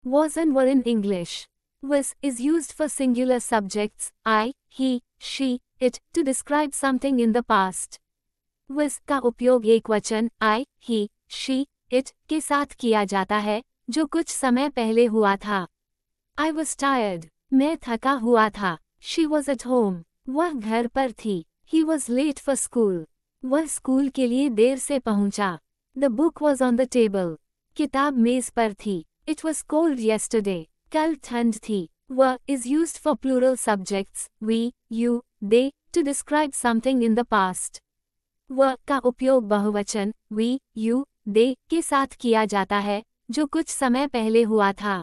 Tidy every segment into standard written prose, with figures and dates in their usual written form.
Was and were in English. Was is used for singular subjects, I, he, she, it, to describe something in the past. Was का उपयोग एकवचन I, he, she, it के साथ किया जाता है, जो कुछ समय पहले हुआ था. I was tired. मैं थका हुआ था. She was at home. वह घर पर थी. He was late for school. वह स्कूल के लिए देर से पहुंचा. The book was on the table. किताब मेज पर थी. It was cold yesterday. कल ठंड थी. वह is used for plural subjects, we, you, they, to describe something in the past. वह का उपयोग बहुवचन, we, you, they के साथ किया जाता है, जो कुछ समय पहले हुआ था.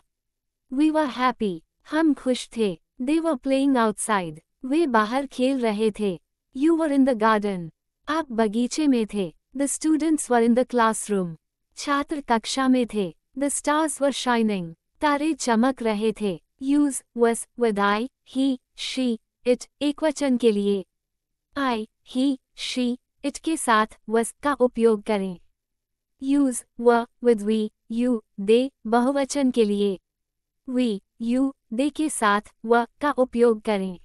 We were happy. हम खुश थे. They were playing outside. वे बाहर खेल रहे थे. You were in the garden. आप बगीचे में थे. The students were in the classroom. छात्र कक्षा में थे. The stars were shining. तारे चमक रहे थे. Use was with I, he, she, it एकवचन के लिए. I, he, she, it के साथ was का उपयोग करें. Use were with we, you, they बहुवचन के लिए. We, you, they के साथ were का उपयोग करें.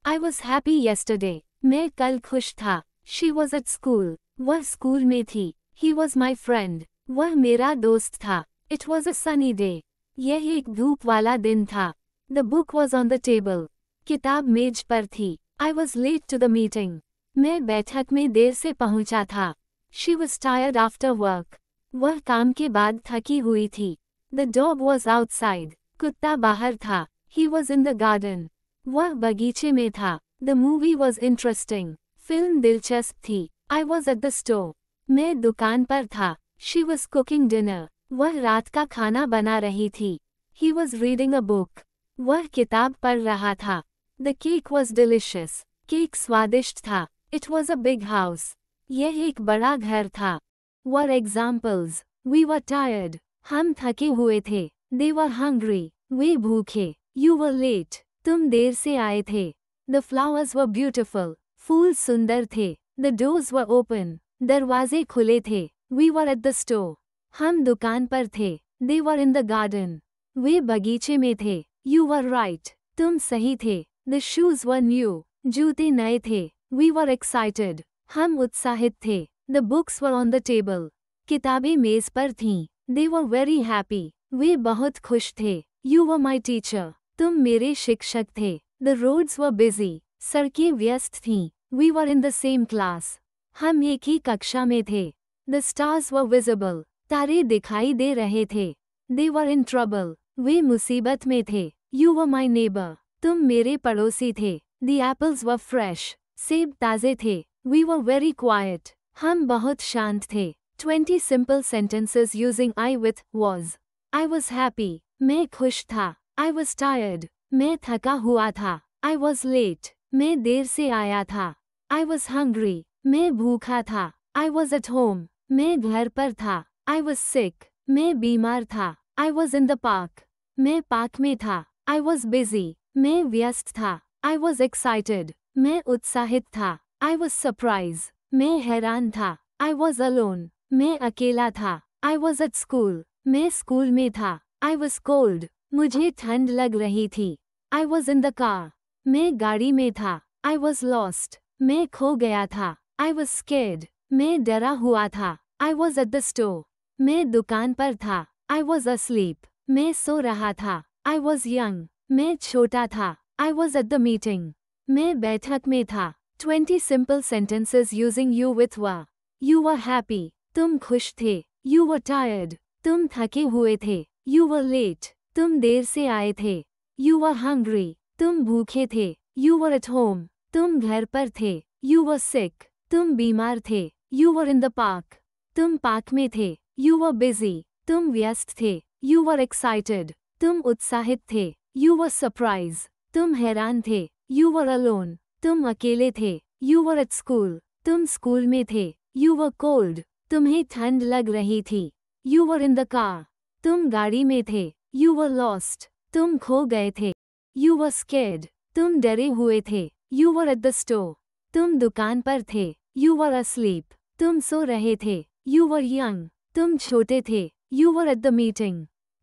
I was happy yesterday. मैं कल खुश था. She was at school. वह स्कूल में थी. He was my friend. वह मेरा दोस्त था. It was a sunny day. यह एक धूप वाला दिन था. The book was on the table. किताब मेज पर थी. I was late to the meeting. मैं बैठक में देर से पहुंचा था. She was tired after work. वह काम के बाद थकी हुई थी. The dog was outside. कुत्ता बाहर था. He was in the garden. वह बगीचे में था. The movie was interesting. Film दिलचस्प थी. I was at the store. मैं दुकान पर था. She was cooking dinner. वह रात का खाना बना रही थी. He was reading a book. वह किताब पढ़ रहा था. The cake was delicious. Cake स्वादिष्ट था. It was a big house. यह एक बड़ा घर था. Were examples. We were tired. हम थके हुए थे. They were hungry. वे भूखे. You were late. तुम देर से आए थे. The flowers were beautiful. फूल सुंदर थे. The doors were open. दरवाजे खुले थे. We were at the store. हम दुकान पर थे. They were in the garden. वे बगीचे में थे. You were right. तुम सही थे. The shoes were new. जूते नए थे. We were excited. हम उत्साहित थे. The books were on the table. किताबें मेज पर थीं. They were very happy. वे बहुत खुश थे. You were my teacher. तुम मेरे शिक्षक थे. The roads were busy. सड़कें व्यस्त थीं. We were in the same class. हम एक ही कक्षा में थे. The stars were visible. तारे दिखाई दे रहे थे. They were in trouble. वे मुसीबत में थे. You were my neighbor. तुम मेरे पड़ोसी थे. The apples were fresh. सेब ताजे थे. We were very quiet. हम बहुत शांत थे. 20 simple sentences using I with was. I was happy. मैं खुश था. I was tired. मैं थका हुआ था. I was late. मैं देर से आया था. I was hungry. मैं भूखा था. I was at home. मैं घर पर था. I was sick. मैं बीमार था. I was in the park. मैं पार्क में था. I was busy. मैं व्यस्त था. I was excited. मैं उत्साहित था. I was surprised. मैं हैरान था. I was alone. मैं अकेला था. I was at school. मैं स्कूल में था. I was cold. मुझे ठंड लग रही थी. I was in the car. मैं गाड़ी में था. I was lost. मैं खो गया था. I was scared. मैं डरा हुआ था. I was at the store. मैं दुकान पर था. I was asleep. मैं सो रहा था. I was young. मैं छोटा था. I was at the meeting. मैं बैठक में था. 20 simple sentences using you with were. You were happy. तुम खुश थे. You were tired. तुम थके हुए थे. You were late. तुम देर से आए थे. You were hungry. तुम भूखे थे. You were at home. तुम घर पर थे. You were sick. तुम बीमार थे. You were in the park. तुम पार्क में थे. You were busy. तुम व्यस्त थे. You were excited. तुम उत्साहित थे. You were surprised. तुम हैरान थे. You were alone. तुम अकेले थे. You were at school. तुम स्कूल में थे. You were cold. तुम्हें ठंड लग रही थी. You were in the car. तुम गाड़ी में थे. You were lost. तुम खो गए थे. You were scared. तुम डरे हुए थे. You were at the store. तुम दुकान पर थे. You were asleep. तुम सो रहे थे. You were young. तुम छोटे थे. You were at the meeting.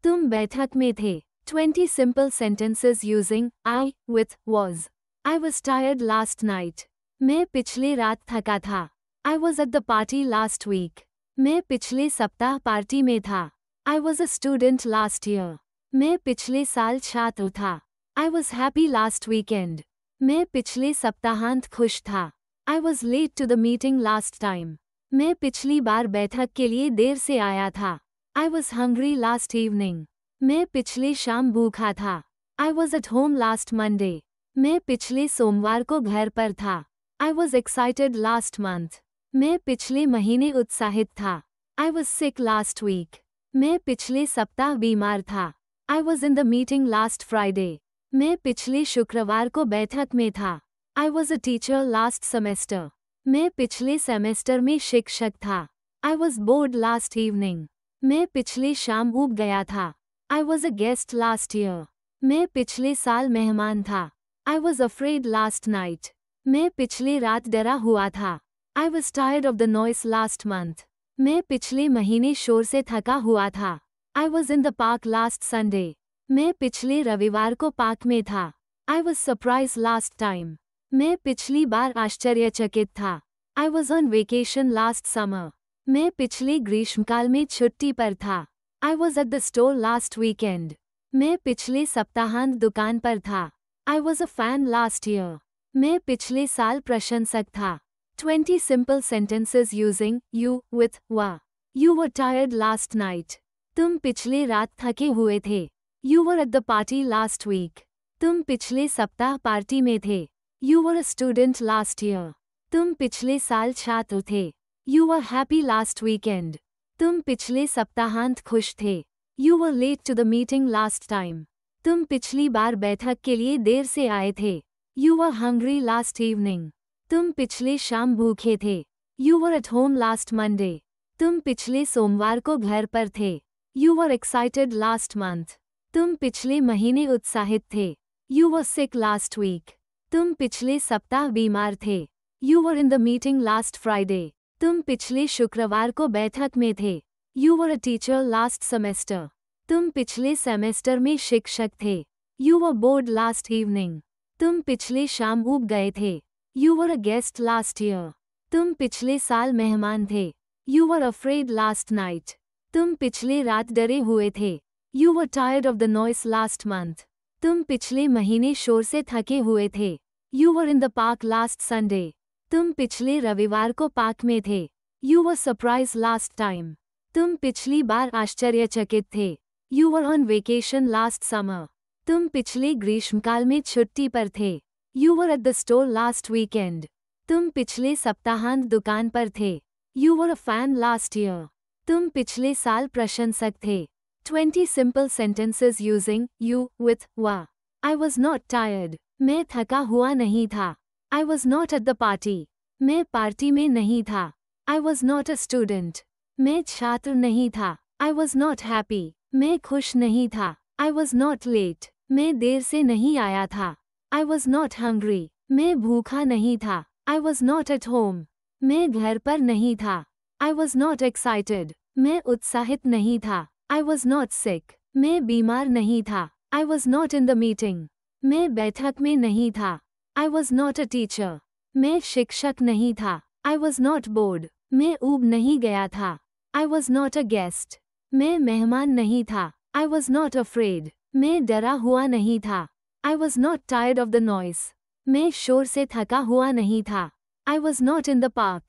तुम बैठक में थे। 20 simple sentences using I with was. I was tired last night. मैं पिछले रात थका था। I was at the party last week. मैं पिछले सप्ताह पार्टी में था। I was a student last year. मैं पिछले साल छात्र था। I was happy last weekend. मैं पिछले सप्ताहांत खुश था। I was late to the meeting last time. मैं पिछली बार बैठक के लिए देर से आया था। I was hungry last evening. मैं पिछले शाम भूखा था। I was at home last Monday. मैं पिछले सोमवार को घर पर था। I was excited last month. मैं पिछले महीने उत्साहित था। I was sick last week. मैं पिछले सप्ताह बीमार था। I was in the meeting last Friday. मैं पिछले शुक्रवार को बैठक में था। I was a teacher last semester. मैं पिछले सेमेस्टर में शिक्षक था। I was bored last evening. मैं पिछले शाम ऊब गया था। I was a guest last year. मैं पिछले साल मेहमान था। I was afraid last night. मैं पिछले रात डरा हुआ था। I was tired of the noise last month. मैं पिछले महीने शोर से थका हुआ था। I was in the park last Sunday. मैं पिछले रविवार को पार्क में था। I was surprised last time. मैं पिछली बार आश्चर्यचकित था। I was on vacation last summer. मैं पिछले ग्रीष्मकाल में छुट्टी पर था। I was at the store last weekend. मैं पिछले सप्ताहांत दुकान पर था। I was a fan last year. मैं पिछले साल प्रशंसक था। 20 simple sentences using you with were. You were tired last night. तुम पिछले रात थके हुए थे। You were at the party last week. तुम पिछले सप्ताह पार्टी में थे। You were a student last year. तुम पिछले साल छात्र थे। You were happy last weekend. तुम पिछले सप्ताहांत खुश थे। You were late to the meeting last time. तुम पिछली बार बैठक के लिए देर से आए थे। You were hungry last evening. तुम पिछले शाम भूखे थे। You were at home last Monday. तुम पिछले सोमवार को घर पर थे। You were excited last month. तुम पिछले महीने उत्साहित थे। You were sick last week. तुम पिछले सप्ताह बीमार थे। You were in the meeting last Friday. तुम पिछले शुक्रवार को बैठक में थे। You were a teacher last semester. तुम पिछले सेमेस्टर में शिक्षक थे। You were bored last evening. तुम पिछले शाम ऊब गए थे। You were a guest last year. तुम पिछले साल मेहमान थे। You were afraid last night. तुम पिछले रात डरे हुए थे। You were tired of the noise last month. तुम पिछले महीने शोर से थके हुए थे। You were in the park last Sunday. तुम पिछले रविवार को पार्क में थे। You were surprised last time. तुम पिछली बार आश्चर्यचकित थे। You were on vacation last summer. तुम पिछले ग्रीष्मकाल में छुट्टी पर थे। You were at the store last weekend. तुम पिछले सप्ताहांत दुकान पर थे। You were a fan last year. तुम पिछले साल प्रशंसक थे। 20 simple sentences using you with were. I was not tired. मैं थका हुआ नहीं था। I was not at the party. मैं पार्टी में नहीं था। I was not a student. मैं छात्र नहीं था। I was not happy. मैं खुश नहीं था। I was not late. मैं देर से नहीं आया था। I was not hungry. मैं भूखा नहीं था। I was not at home. मैं घर पर नहीं था। I was not excited. मैं उत्साहित नहीं था। I was not sick. मैं बीमार नहीं था। I was not in the meeting. मैं बैठक में नहीं था। I was not a teacher. मैं शिक्षक नहीं था। I was not bored. मैं ऊब नहीं गया था। I was not a guest. मैं मेहमान नहीं था। I was not afraid. मैं डरा हुआ नहीं था। I was not tired of the noise. मैं शोर से थका हुआ नहीं था। I was not in the park.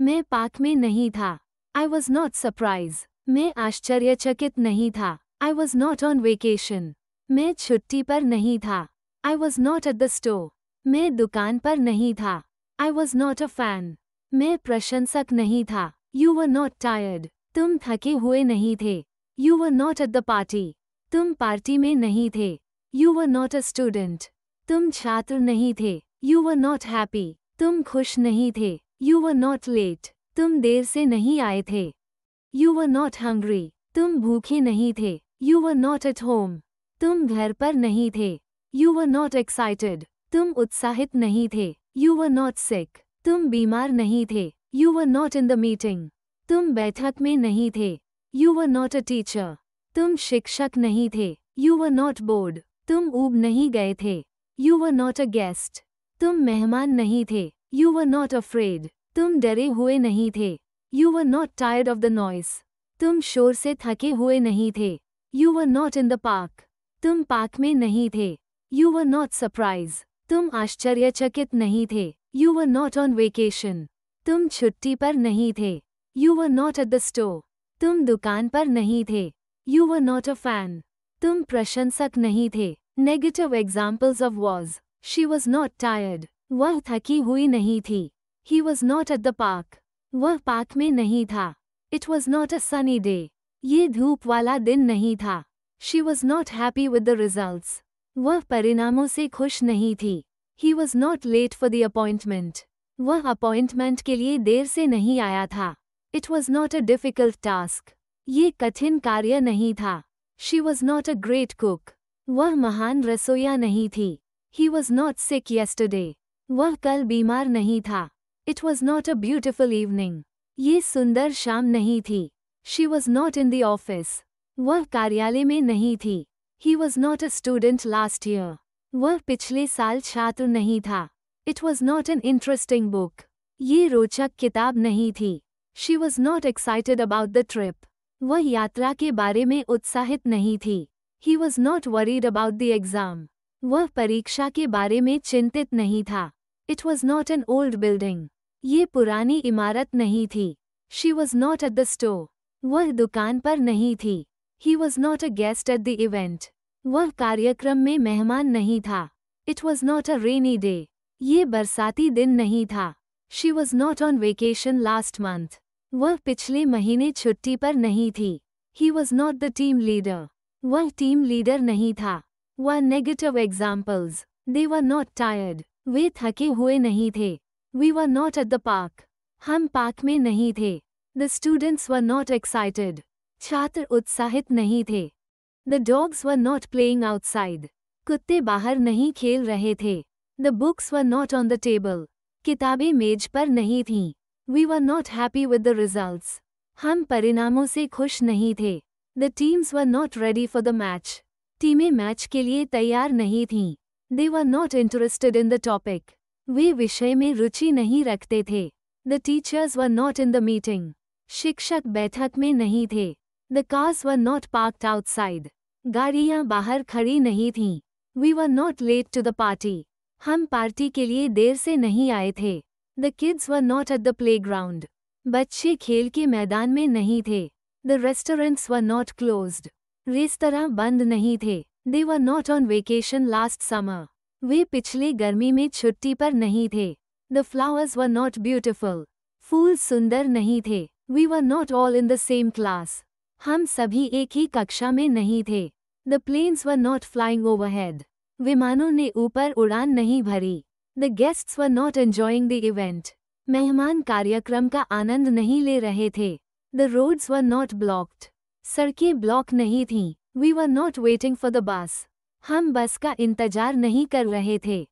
मैं पार्क में नहीं था। I was not surprised. मैं आश्चर्यचकित नहीं था। I was not on vacation. मैं छुट्टी पर नहीं था। I was not at the store. मैं दुकान पर नहीं था। I was not a fan. मैं प्रशंसक नहीं था। You were not tired. तुम थके हुए नहीं थे। You were not at the party. तुम पार्टी में नहीं थे। You were not a student. तुम छात्र नहीं थे। You were not happy. तुम खुश नहीं थे। You were not late. तुम देर से नहीं आए थे। You were not hungry. तुम भूखे नहीं थे। You were not at home. तुम घर पर नहीं थे। You were not excited. तुम उत्साहित नहीं थे। You were not sick. तुम बीमार नहीं थे। You were not in the meeting. तुम बैठक में नहीं थे। You were not a teacher. तुम शिक्षक नहीं थे, यू वर नॉट बोर्ड। तुम ऊब नहीं गए थे, you were not a guest. तुम मेहमान नहीं थे, यू वर नॉट अफ्रेड। तुम डरे हुए नहीं थे, you were not tired of the noise. तुम शोर से थके हुए नहीं थे, you were not in the park. तुम पार्क में नहीं थे, यू वर नॉट सरप्राइज। तुम आश्चर्यचकित नहीं थे, you were not on vacation. तुम छुट्टी पर नहीं थे, you were not at the store. तुम दुकान पर नहीं थे, you were not a fan. तुम प्रशंसक नहीं थे। Negative examples of was, she was not tired, वह थकी हुई नहीं थी। He was not at the park, वह पार्क में नहीं था। It was not a sunny day, ये धूप वाला दिन नहीं था। She was not happy with the results, वह परिणामों से खुश नहीं थी। He was not let for the appointment, वह अपॉइंटमेंट के लिए देर से नहीं आया था। It was not a difficult task, ये कठिन कार्य नहीं था। She was not a great cook, वह महान रसोइया नहीं थी। He was not sick yesterday, वह कल बीमार नहीं था। It was not a beautiful evening, ये सुंदर शाम नहीं थी। She was not in the office, वह कार्यालय में नहीं थी। He was not a student last year, वह पिछले साल छात्र नहीं था। It was not an interesting book, ये रोचक किताब नहीं थी। She was not excited about the trip, वह यात्रा के बारे में उत्साहित नहीं थी। He was not worried about the exam, वह परीक्षा के बारे में चिंतित नहीं था। It was not an old building, ये पुरानी इमारत नहीं थी। She was not at the store, वह दुकान पर नहीं थी। He was not a guest at the event, वह कार्यक्रम में मेहमान नहीं था। It was not a rainy day, ये बरसाती दिन नहीं था। She was not on vacation last month, वह पिछले महीने छुट्टी पर नहीं थी। He was not the team leader, वह टीम लीडर नहीं था। वह negative examples, they were not tired, वे थके हुए नहीं थे। We were not at the park, हम पार्क में नहीं थे। The students were not excited, छात्र उत्साहित नहीं थे। The dogs were not playing outside, कुत्ते बाहर नहीं खेल रहे थे। The books were not on the table, किताबें मेज पर नहीं थीं। We were not happy with the results, हम परिणामों से खुश नहीं थे। The teams were not ready for the match, टीमें मैच के लिए तैयार नहीं थीं। They were not interested in the topic, वे विषय में रुचि नहीं रखते थे। The teachers were not in the meeting, शिक्षक बैठक में नहीं थे। The cars were not parked outside, गाड़ियां बाहर खड़ी नहीं थीं। We were not late to the party, हम पार्टी के लिए देर से नहीं आए थे। The kids were not at the playground, बच्चे खेल के मैदान में नहीं थे। The restaurants were not closed, restaurant बंद नहीं थे। They were not on vacation last summer, वे पिछले गर्मी में छुट्टी पर नहीं थे। The flowers were not beautiful, फूल सुंदर नहीं थे। We were not all in the same class, हम सभी एक ही कक्षा में नहीं थे। The planes were not flying overhead, विमानों ने ऊपर उड़ान नहीं भरी। The guests were not enjoying the event, मेहमान कार्यक्रम का आनंद नहीं ले रहे थे। The roads were not blocked, सड़कें ब्लॉक नहीं थीं। We were not waiting for the bus, हम बस का इंतजार नहीं कर रहे थे।